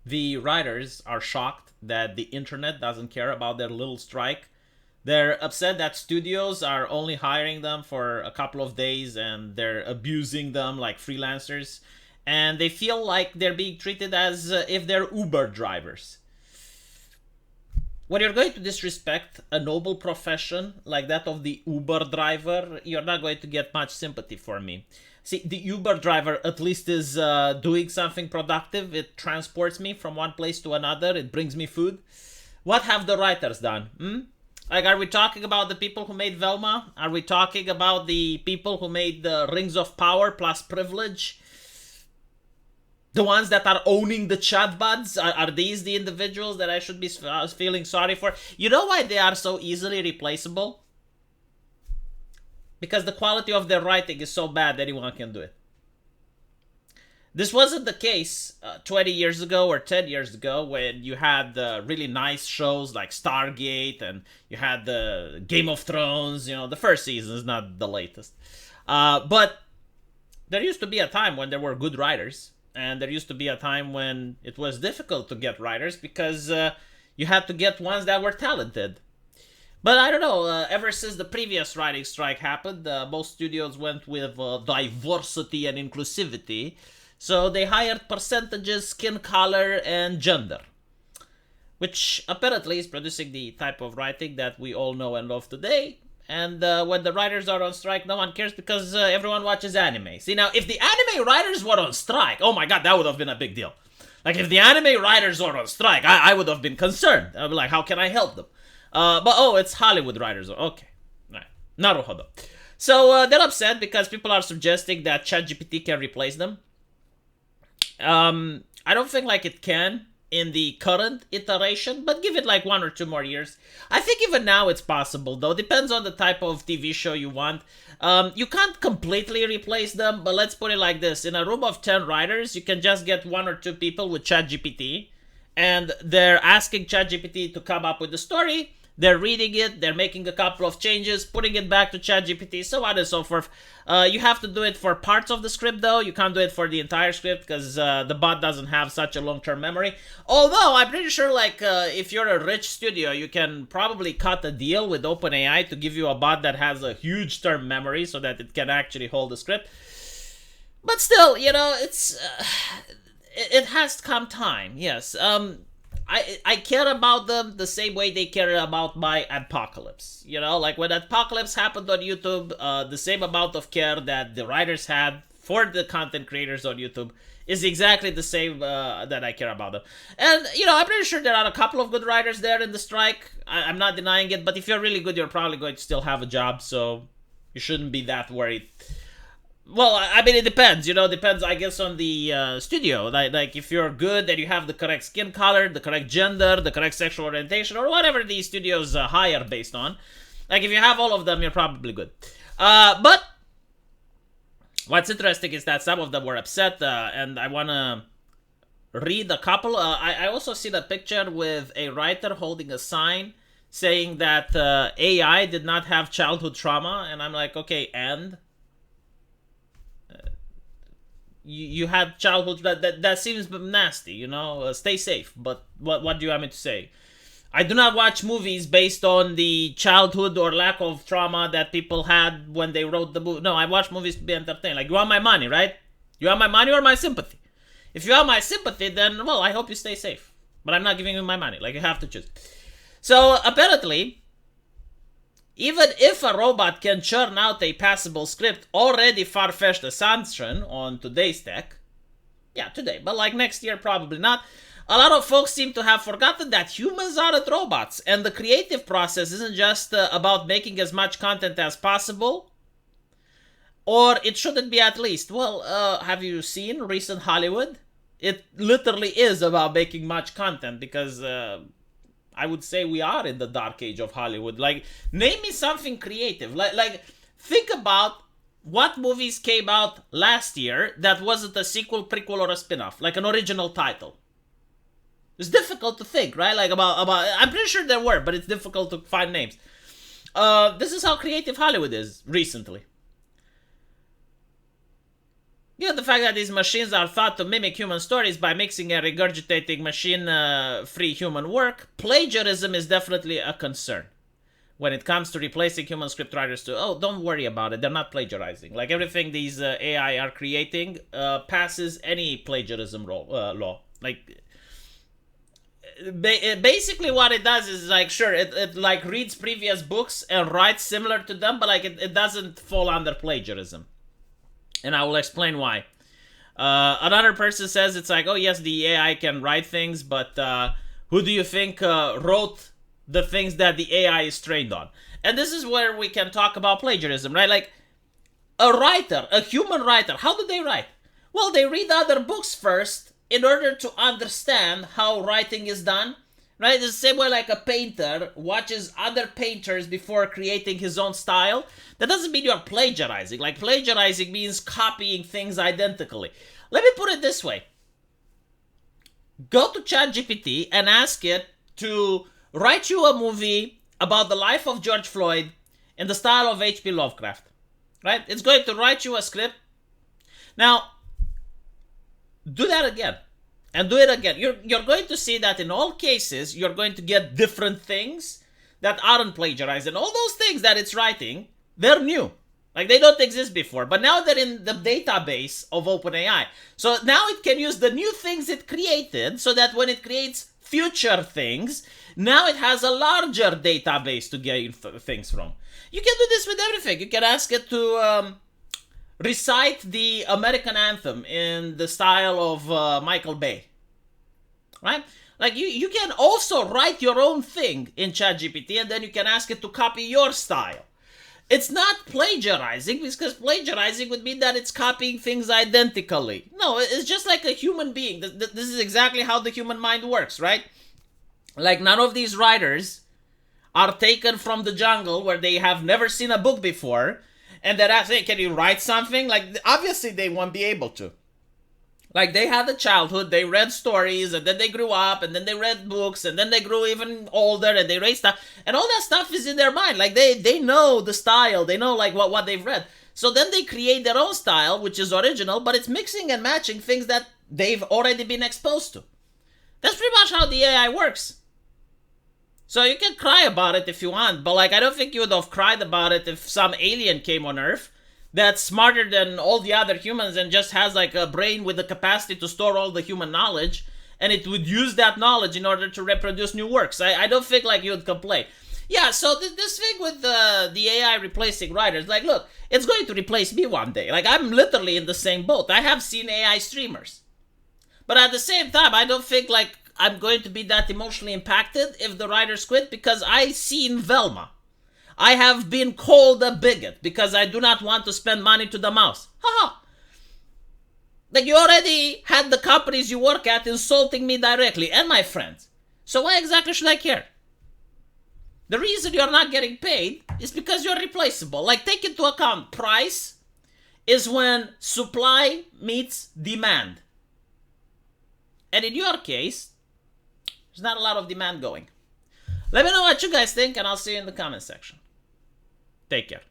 The writers are shocked that the internet doesn't care about their little strike. They're upset that studios are only hiring them for a couple of days and they're abusing them like freelancers. And they feel like they're being treated as if they're Uber drivers. When you're going to disrespect a noble profession like that of the Uber driver, you're not going to get much sympathy for me. See, the Uber driver at least is doing something productive. It transports me from one place to another. It brings me food. What have the writers done? Like, are we talking about the people who made Velma? Are we talking about the people who made the Rings of Power plus Privilege? The ones that are owning the chatbots? Are these the individuals that I should be feeling sorry for? You know why they are so easily replaceable? Because the quality of their writing is so bad that anyone can do it. This wasn't the case 20 years ago or 10 years ago when you had really nice shows like Stargate and you had the Game of Thrones. You know, the first season is not the latest. But there used to be a time when there were good writers. And there used to be a time when it was difficult to get writers because you had to get ones that were talented. But I don't know, ever since the previous writing strike happened, most studios went with diversity and inclusivity. So they hired percentages, skin color, and gender. Which apparently is producing the type of writing that we all know and love today. And when the writers are on strike, no one cares because everyone watches anime. See, now, if the anime writers were on strike, oh my god, that would have been a big deal. Like, if the anime writers were on strike, I would have been concerned. I'd be like, how can I help them? But it's Hollywood writers. Okay. Right. Naruhodo. So they're upset because people are suggesting that ChatGPT can replace them. I don't think like it can in the current iteration, but give it like 1 or 2 more years. I think even now it's possible, though. Depends on the type of TV show you want. You can't completely replace them, but let's put it like this. In a room of 10 writers, you can just get 1 or 2 people with ChatGPT, and they're asking ChatGPT to come up with the story. They're reading it, they're making a couple of changes, putting it back to ChatGPT, so on and so forth. You have to do it for parts of the script, though. You can't do it for the entire script because the bot doesn't have such a long-term memory. Although, I'm pretty sure, like, if you're a rich studio, you can probably cut a deal with OpenAI to give you a bot that has a huge term memory so that it can actually hold the script. But still, you know, it has come time, yes. I care about them the same way they care about my Apocalypse. You know, like when Apocalypse happened on YouTube, the same amount of care that the writers had for the content creators on YouTube is exactly the same that I care about them. And, you know, I'm pretty sure there are a couple of good writers there in the strike. I'm not denying it, but if you're really good, you're probably going to still have a job, so you shouldn't be that worried. Well, I mean, it depends. You know, depends, I guess, on the studio. Like, if you're good and you have the correct skin color, the correct gender, the correct sexual orientation, or whatever these studios hire based on. Like, if you have all of them, you're probably good. But what's interesting is that some of them were upset, and I want to read a couple. I also see the picture with a writer holding a sign saying that AI did not have childhood trauma, and I'm like, okay, and? You had childhood that seems nasty, you know. Stay safe. But what do you want me to say? I do not watch movies based on the childhood or lack of trauma that people had when they wrote the movie. No, I watch movies to be entertained. Like, you want my money, right? You want my money or my sympathy? If you want my sympathy, then, well, I hope you stay safe. But I'm not giving you my money. Like, you have to choose. So apparently, even if a robot can churn out a passable script, already far-fetched assumption on today's tech, yeah, today, but like next year, probably not, a lot of folks seem to have forgotten that humans aren't robots, and the creative process isn't just about making as much content as possible, or it shouldn't be at least. Well, have you seen recent Hollywood? It literally is about making much content, because I would say we are in the dark age of Hollywood. Like, name me something creative. Like, think about what movies came out last year that wasn't a sequel, prequel, or a spin-off. Like an original title. It's difficult to think, right? Like, about I'm pretty sure there were, but it's difficult to find names. This is how creative Hollywood is recently. Given the fact that these machines are thought to mimic human stories by mixing and regurgitating machine-free human work, plagiarism is definitely a concern. When it comes to replacing human scriptwriters too, oh, don't worry about it. They're not plagiarizing. Like everything these AI are creating passes any plagiarism law. Like basically what it does is like, sure, it like reads previous books and writes similar to them, but like it doesn't fall under plagiarism. And I will explain why. Another person says it's like, oh yes, the AI can write things, but who do you think wrote the things that the AI is trained on? And this is where we can talk about plagiarism, right? Like a writer, a human writer, how do they write? Well, they read other books first in order to understand how writing is done, right? It's the same way like a painter watches other painters before creating his own style. That doesn't mean you're plagiarizing. Like plagiarizing means copying things identically. Let me put it this way. Go to ChatGPT and ask it to write you a movie about the life of George Floyd in the style of H.P. Lovecraft, right? It's going to write you a script. Now, do that again. And do it again. You're going to see that in all cases, you're going to get different things that aren't plagiarized. And all those things that it's writing, they're new. Like they don't exist before. But now they're in the database of OpenAI. So now it can use the new things it created so that when it creates future things, now it has a larger database to get things from. You can do this with everything. You can ask it to recite the American anthem in the style of Michael Bay, right? Like you can also write your own thing in ChatGPT and then you can ask it to copy your style. It's not plagiarizing because plagiarizing would mean that it's copying things identically. No, it's just like a human being. This is exactly how the human mind works, right? Like none of these writers are taken from the jungle where they have never seen a book before and they're asking, hey, can you write something? Like, obviously they won't be able to. Like, they had a childhood, they read stories, and then they grew up, and then they read books, and then they grew even older, and they read stuff, and all that stuff is in their mind. Like, they know the style, they know, like, what they've read. So then they create their own style, which is original, but it's mixing and matching things that they've already been exposed to. That's pretty much how the AI works. So you can cry about it if you want, but like I don't think you would have cried about it if some alien came on Earth that's smarter than all the other humans and just has like a brain with the capacity to store all the human knowledge, and it would use that knowledge in order to reproduce new works. I don't think like you would complain. Yeah, so this thing with the AI replacing writers, like look, it's going to replace me one day. Like I'm literally in the same boat. I have seen AI streamers. But at the same time, I don't think like I'm going to be that emotionally impacted if the writers quit because I seen Velma. I have been called a bigot because I do not want to spend money to the mouse. Haha. Like you already had the companies you work at insulting me directly and my friends. So why exactly should I care? The reason you're not getting paid is because you're replaceable. Like take into account price is when supply meets demand. And in your case, there's not a lot of demand going. Let me know what you guys think, and I'll see you in the comment section. Take care.